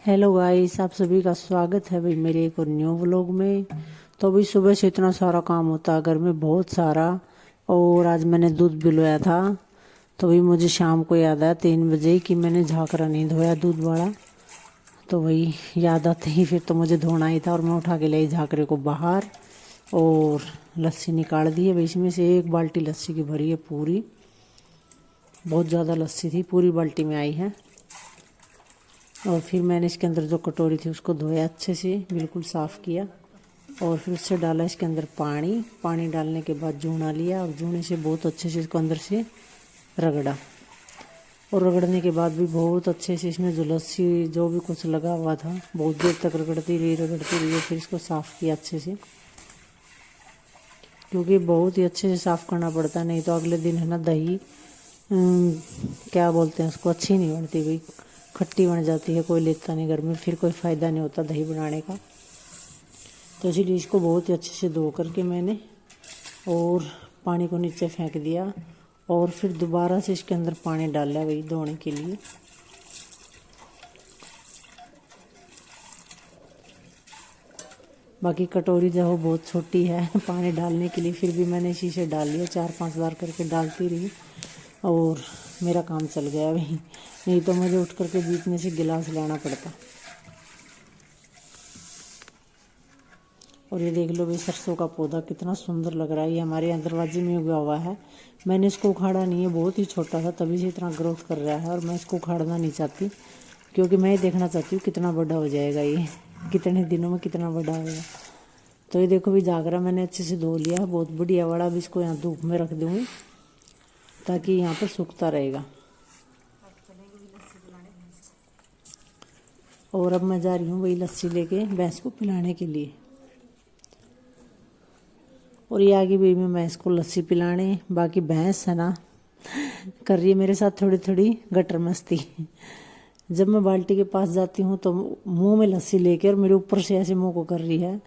Hello guys, आप सभी का स्वागत है भाई मेरे एक और न्यू व्लॉग में। तो अभी सुबह से इतना सारा काम होता है घर में, बहुत सारा। और आज मैंने दूध पिलवाया था, तो अभी मुझे शाम को याद आया 3 बजे कि मैंने झाकरा नहीं धोया दूध वाला। तो वही याद आते ही फिर तो मुझे धोना ही था और मैं उठा के लाई झाकरे को बाहर और लस्सी निकाल दी है। भाई इसमें से 1 बाल्टी लस्सी की भरी है पूरी, बहुत ज़्यादा लस्सी थी, पूरी बाल्टी में आई है। और फिर मैंने इसके अंदर जो कटोरी थी उसको धोया अच्छे से, बिल्कुल साफ़ किया। और फिर उससे डाला इसके अंदर पानी डालने के बाद जूना लिया और जूने से बहुत अच्छे से इसको अंदर से रगड़ा। और रगड़ने के बाद भी बहुत अच्छे से इसमें जो लस्सी जो भी कुछ लगा हुआ था बहुत देर तक रगड़ती रही। फिर इसको साफ़ किया अच्छे से, क्योंकि बहुत ही अच्छे से साफ़ करना पड़ता है, नहीं तो अगले दिन है ना दही क्या बोलते हैं उसको, अच्छी नहीं बनती भाई, खट्टी बन जाती है, कोई लेता नहीं घर में, फिर कोई फ़ायदा नहीं होता दही बनाने का। तो इसीलिए इसको बहुत ही अच्छे से धो करके मैंने और पानी को नीचे फेंक दिया और फिर दोबारा से इसके अंदर पानी डाला वही धोने के लिए। बाकी कटोरी जो है बहुत छोटी है पानी डालने के लिए, फिर भी मैंने इसी से डाल लिया, 4-5 बार करके डालती रही और मेरा काम चल गया भाई, नहीं तो मुझे उठ करके बीच में से गिलास लाना पड़ता। और ये देख लो भाई, सरसों का पौधा कितना सुंदर लग रहा है, ये हमारे यहाँ दरवाजे में उगा हुआ है। मैंने इसको उखाड़ा नहीं है, बहुत ही छोटा था तभी से इतना ग्रोथ कर रहा है, और मैं इसको उखाड़ना नहीं चाहती क्योंकि मैं ये देखना चाहती हूँ कितना बड़ा हो जाएगा, ये कितने दिनों में कितना बड़ा होगा। तो ये देखो भी जागरा मैंने अच्छे से धो लिया, बहुत बढ़िया वाला। अब इसको यहाँ धूप में रख दूँगी ताकि यहाँ पर सूखता रहेगा। और अब मैं जा रही हूँ वही लस्सी लेके भैंस को पिलाने के लिए। और ये आगे भी मैं भैंस को लस्सी पिलाने, बाकी भैंस है ना कर रही है मेरे साथ थोड़ी थोड़ी गटर मस्ती। जब मैं बाल्टी के पास जाती हूँ तो मुंह में लस्सी लेके और मेरे ऊपर से ऐसे मुंह को कर रही है।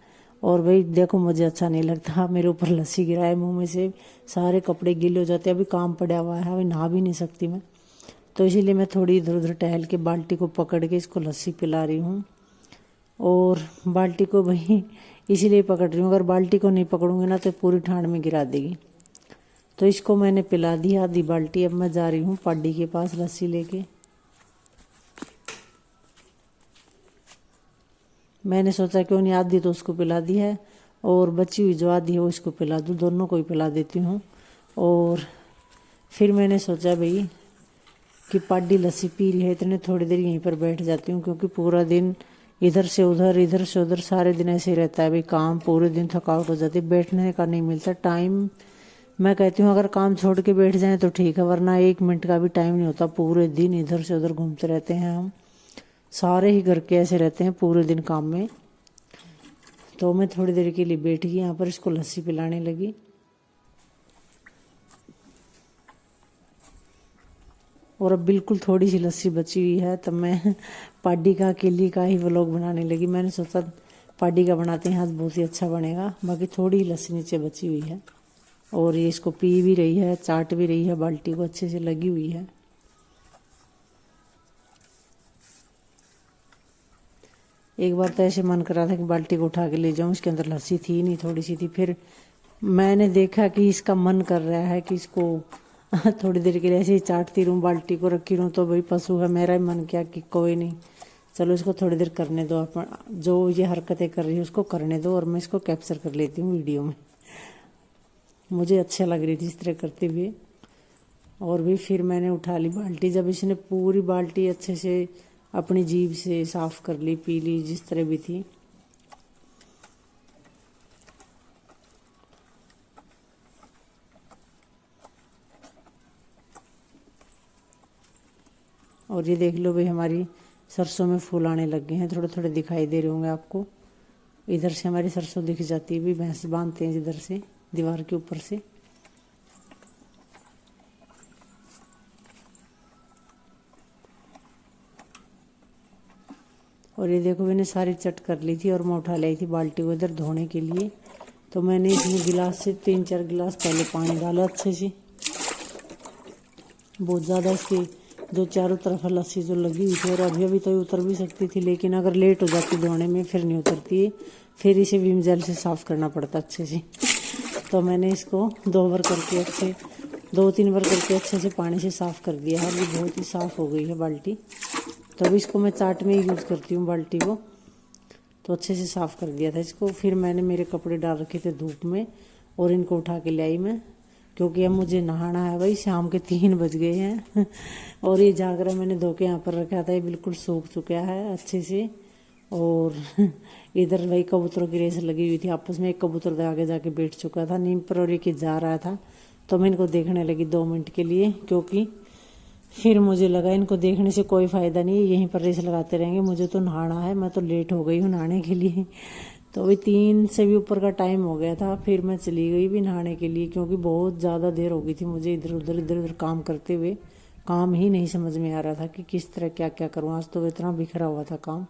और भाई देखो मुझे अच्छा नहीं लगता, मेरे ऊपर लस्सी गिराए मुंह में से, सारे कपड़े गीले हो जाते हैं। अभी काम पड़ा हुआ है, अभी नहा भी नहीं सकती मैं, तो इसीलिए मैं थोड़ी इधर उधर टहल के बाल्टी को पकड़ के इसको लस्सी पिला रही हूँ। और बाल्टी को भाई इसीलिए पकड़ रही हूँ, अगर बाल्टी को नहीं पकड़ूंगी ना तो पूरी ठांड में गिरा देगी। तो इसको मैंने पिला दी आधी बाल्टी। अब मैं जा रही हूँ पाडी के पास लस्सी लेके। मैंने सोचा क्यों नहीं, आधी तो उसको पिला दी है और बची हुई जो आधी है वो इसको पिला दूँ, दोनों को ही पिला देती हूँ। और फिर मैंने सोचा भाई कि पाडी लस्सी पी रही है, इतने थोड़ी देर यहीं पर बैठ जाती हूँ, क्योंकि पूरा दिन इधर से उधर सारे दिन ऐसे ही रहता है भाई, काम पूरे दिन थकावट हो जाती है, बैठने का नहीं मिलता टाइम। मैं कहती हूँ अगर काम छोड़ के बैठ जाएं तो ठीक है, वरना 1 मिनट का भी टाइम नहीं होता, पूरे दिन इधर से उधर घूमते रहते हैं हम, सारे ही घर के ऐसे रहते हैं पूरे दिन काम में। तो मैं थोड़ी देर के लिए बैठ गई यहाँ पर, इसको लस्सी पिलाने लगी। और अब बिल्कुल थोड़ी सी लस्सी बची हुई है, तब मैं पाडी का अकेली का ही व्लॉग बनाने लगी। मैंने सोचा पाडी का बनाते हैं आज, बहुत ही अच्छा बनेगा। बाकी थोड़ी ही लस्सी नीचे बची हुई है और ये इसको पी भी रही है, चाट भी रही है, बाल्टी को अच्छे से लगी हुई है। एक बार तो ऐसे मन कर रहा था कि बाल्टी को उठा के ले जाऊं, इसके अंदर लस्सी थी नहीं, थोड़ी सी थी। फिर मैंने देखा कि इसका मन कर रहा है कि इसको थोड़ी देर के लिए ऐसे ही चाटती रहूं, बाल्टी को रखी रहूं, तो भाई पशु है, मेरा ही मन किया कि कोई नहीं, चलो इसको थोड़ी देर करने दो, अपन जो ये हरकतें कर रही है उसको करने दो, और मैं इसको कैप्चर कर लेती हूँ वीडियो में। मुझे अच्छा लग रही थी इस तरह करते हुए। और भी फिर मैंने उठा ली बाल्टी, जब इसने पूरी बाल्टी अच्छे से अपनी जीभ से साफ कर ली, पी ली, जिस तरह भी थी। और ये देख लो भाई, हमारी सरसों में फूल आने लग गए हैं, थोड़े थोड़े दिखाई दे रहे होंगे आपको। इधर से हमारी सरसों दिख जाती है, भी भैंस बांधते हैं इधर से दीवार के ऊपर से। और ये देखो मैंने सारी चट कर ली थी और मैं उठा लाई थी बाल्टी को इधर धोने के लिए। तो मैंने इसमें गिलास से 3-4 गिलास पहले पानी डाला अच्छे से, बहुत ज़्यादा इसकी जो चारों तरफ लस्सी जो लगी हुई थी, और अभी अभी तो उतर भी सकती थी, लेकिन अगर लेट हो जाती धोने में फिर नहीं उतरती है, फिर इसे विम जेल से साफ करना पड़ता अच्छे से। तो मैंने इसको 2 बार करके 2-3 बार करके अच्छे से पानी से साफ कर दिया है। अभी बहुत ही साफ हो गई है बाल्टी। तो अभी इसको मैं चाट में ही यूज़ करती हूँ बाल्टी को। तो अच्छे से साफ कर दिया था इसको। फिर मैंने मेरे कपड़े डाल रखे थे धूप में और इनको उठा के ले आई मैं, क्योंकि अब मुझे नहाना है भाई। शाम के 3 बज गए हैं और ये जागरा मैंने धो के यहाँ पर रखा था, ये बिल्कुल सूख चुका है अच्छे से। और इधर भाई कबूतरों की रेस लगी हुई थी आपस में। एक कबूतर आगे जाके बैठ चुका था नीम पर और एक जा रहा था। तो मैं इनको देखने लगी 2 मिनट के लिए, क्योंकि फिर मुझे लगा इनको देखने से कोई फ़ायदा नहीं है, यहीं पर रेस लगाते रहेंगे, मुझे तो नहाना है। मैं तो लेट हो गई हूँ नहाने के लिए। तो अभी 3 से भी ऊपर का टाइम हो गया था, फिर मैं चली गई भी नहाने के लिए, क्योंकि बहुत ज़्यादा देर हो गई थी मुझे इधर उधर काम करते हुए। काम ही नहीं समझ में आ रहा था कि किस तरह क्या क्या करूँ। आज तो इतना बिखरा हुआ था काम।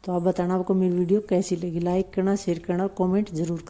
तो आप बताना आपको मेरी वीडियो कैसी लगी। लाइक करना, शेयर करना, कमेंट जरूर करना।